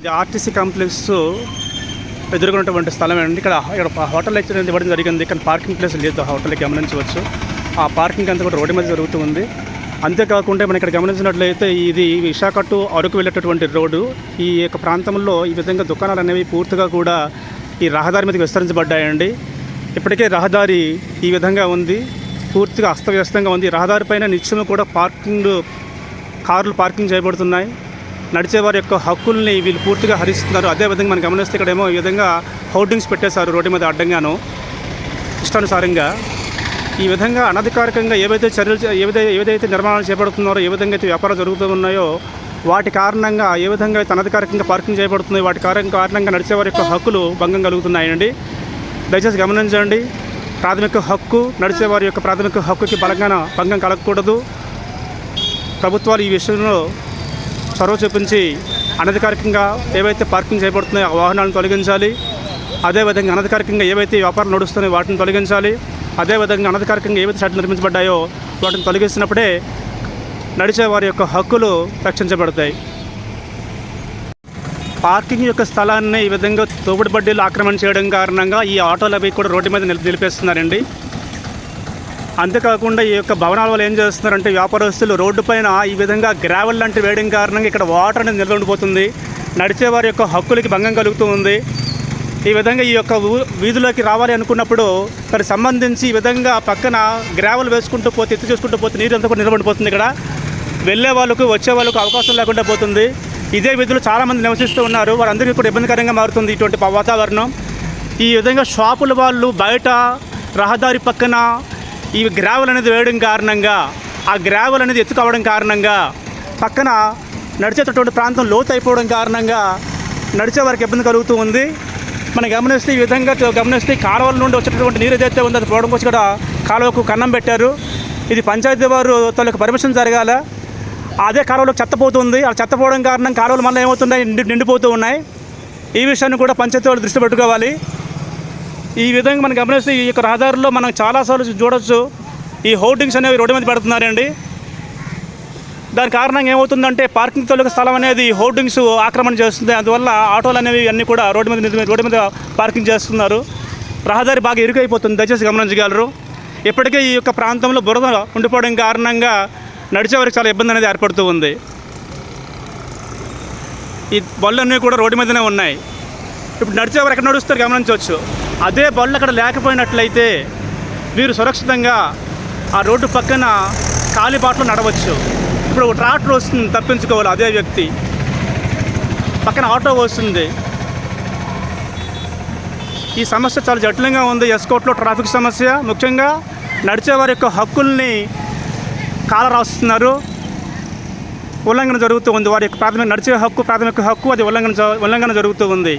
ఇది RTC complex ఎదుర్కొన్నటువంటి స్థలం అండి. ఇక్కడ హోటల్ లెక్చర్ ఇవ్వడం జరిగింది, కానీ పార్కింగ్ ప్లేస్ లేదు. హోటల్కి గమనించవచ్చు. ఆ పార్కింగ్ అంతా కూడా రోడ్డు మీద జరుగుతూ ఉంది. అంతేకాకుండా మనం ఇక్కడ గమనించినట్లయితే ఇది విశాఖ టు అరకు వెళ్ళేటటువంటి రోడ్డు. ఈ యొక్క ప్రాంతంలో ఈ విధంగా దుకాణాలు అనేవి పూర్తిగా కూడా ఈ రహదారి మీదకి విస్తరించబడ్డాయండి. ఇప్పటికే రహదారి ఈ విధంగా ఉంది, పూర్తిగా అస్తవ్యస్తంగా ఉంది. రహదారి పైన నిత్యం కూడా కార్లు పార్కింగ్ చేయబడుతున్నాయి. నడిచేవారి యొక్క హక్కుల్ని వీళ్ళు పూర్తిగా హరిస్తున్నారు. అదేవిధంగా మనం గమనిస్తే ఇక్కడేమో ఈ విధంగా హోర్డింగ్స్ పెట్టేశారు రోడ్డు మీద అడ్డంగాను ఇష్టానుసారంగా. ఈ విధంగా అనధికారికంగా ఏవైతే చర్యలు ఏదైతే నిర్మాణాలు చేపడుతున్నారో, ఏ విధంగా అయితే వ్యాపారాలు జరుగుతూ ఉన్నాయో వాటి కారణంగా, ఏ విధంగా అయితే అనధికారికంగా పార్కింగ్ చేయబడుతున్నాయో వాటి కారణంగా నడిచేవారి యొక్క హక్కులు భంగం కలుగుతున్నాయండి. దయచేసి గమనించండి. ప్రాథమిక హక్కు, నడిచేవారి యొక్క ప్రాథమిక హక్కుకి భంగం కలగకూడదు. ప్రభుత్వాలు ఈ విషయంలో చొరవ చూపించి అనధికారికంగా ఏవైతే పార్కింగ్ చేయబడుతున్నాయో ఆ వాహనాలను తొలగించాలి. అదేవిధంగా అనధికారికంగా ఏవైతే వ్యాపారాలు నడుస్తున్నాయో వాటిని తొలగించాలి. అదేవిధంగా అనధికారికంగా ఏవైతే షెడ్లు నిర్మించబడ్డాయో వాటిని తొలగిస్తున్నప్పుడే నడిచేవారి యొక్క హక్కులు రక్షించబడతాయి. పార్కింగ్ యొక్క స్థలాన్ని ఈ విధంగా తోపుడు బడ్డీలు ఆక్రమణ చేయడం కారణంగా ఈ ఆటోలు అవి కూడా రోడ్డు మీద నిలిపేస్తున్నారండి. అంతేకాకుండా ఈ యొక్క భవనాల వల్ల ఏం చేస్తున్నారంటే వ్యాపారస్తులు రోడ్డు పైన ఈ విధంగా గ్రావెల్ లాంటి వేయడం కారణంగా ఇక్కడ వాటర్ అనేది నిలబడిపోతుంది. నడిచేవారి యొక్క హక్కులకి భంగం కలుగుతూ ఉంది. ఈ విధంగా ఈ యొక్క వీధిలోకి రావాలి అనుకున్నప్పుడు మరి సంబంధించి ఈ విధంగా పక్కన గ్రావెల్ వేసుకుంటూ పోతే, ఎత్తి చూసుకుంటూ పోతే నీరు అంతా కూడా నిలబడిపోతుంది. ఇక్కడ వెళ్ళే వాళ్ళకు వచ్చే వాళ్ళకు అవకాశం లేకుండా పోతుంది. ఇదే వీధిలో చాలామంది నివసిస్తూ ఉన్నారు. వారందరికీ కూడా ఇబ్బందికరంగా మారుతుంది ఇటువంటి వాతావరణం. ఈ విధంగా షాపుల వాళ్ళు బయట రహదారి పక్కన ఈ గ్రావెల్ అనేది వేయడం కారణంగా, ఆ గ్రావెల్ అనేది ఎత్తుకోవడం కారణంగా పక్కన నడిచేటటువంటి ప్రాంతం లోతు అయిపోవడం కారణంగా నడిచే వారికి ఇబ్బంది కలుగుతూ ఉంది. మనం గమనిస్తే ఈ విధంగా గమనిస్తే కాలువల నుండి వచ్చేటటువంటి నీరు ఏదైతే ఉందో అది పోవడం కోసం కూడా కాలువకు కన్నం పెట్టారు. ఇది పంచాయతీ వారు తనకు పర్మిషన్ జరగాల. అదే కాలువలో చెత్త పోతుంది. ఆ చెత్త పోవడం కారణం కాలువలు మళ్ళీ ఏమవుతున్నాయి, నిండిపోతూ ఉన్నాయి. ఈ విషయాన్ని కూడా పంచాయతీ వాళ్ళు దృష్టి పెట్టుకోవాలి. ఈ విధంగా మనం గమనిస్తే ఈ యొక్క రహదారుల్లో మనం చాలాసార్లు చూడవచ్చు ఈ హోర్డింగ్స్ అనేవి రోడ్డు మీద పెడుతున్నారండి. దాని కారణంగా ఏమవుతుందంటే పార్కింగ్ తొలగ స్థలం అనేది హోర్డింగ్స్ ఆక్రమణ చేస్తుంది. అందువల్ల ఆటోలు అనేవి అన్నీ కూడా రోడ్డు మీద పార్కింగ్ చేస్తున్నారు. రహదారి బాగా ఇరుకైపోతుంది. దయచేసి గమనించగలరు. ఇప్పటికే ఈ యొక్క ప్రాంతంలో బురద ఉండిపోవడం కారణంగా నడిచేవారికి చాలా ఇబ్బంది అనేది ఏర్పడుతూ ఉంది. ఈ బళ్ళన్నీ కూడా రోడ్డు మీదనే ఉన్నాయి. ఇప్పుడు నడిచేవారు ఎక్కడ నడుస్తారు గమనించవచ్చు. అదే బళ్ళు అక్కడ లేకపోయినట్లయితే వీరు సురక్షితంగా ఆ రోడ్డు పక్కన కాలిబాటలో నడవచ్చు. ఇప్పుడు ట్రాక్టర్ వస్తుంది, తప్పించుకోవాలి. అదే వ్యక్తి పక్కన ఆటో వస్తుంది. ఈ సమస్య చాలా జటిలంగా ఉంది. ఎస్కోట్లో ట్రాఫిక్ సమస్య, ముఖ్యంగా నడిచేవారి యొక్క హక్కుల్ని కాల రాస్తున్నారు. ఉల్లంఘన జరుగుతూ ఉంది. వారి యొక్క ప్రాథమిక హక్కు అది ఉల్లంఘన జరుగుతూ ఉంది.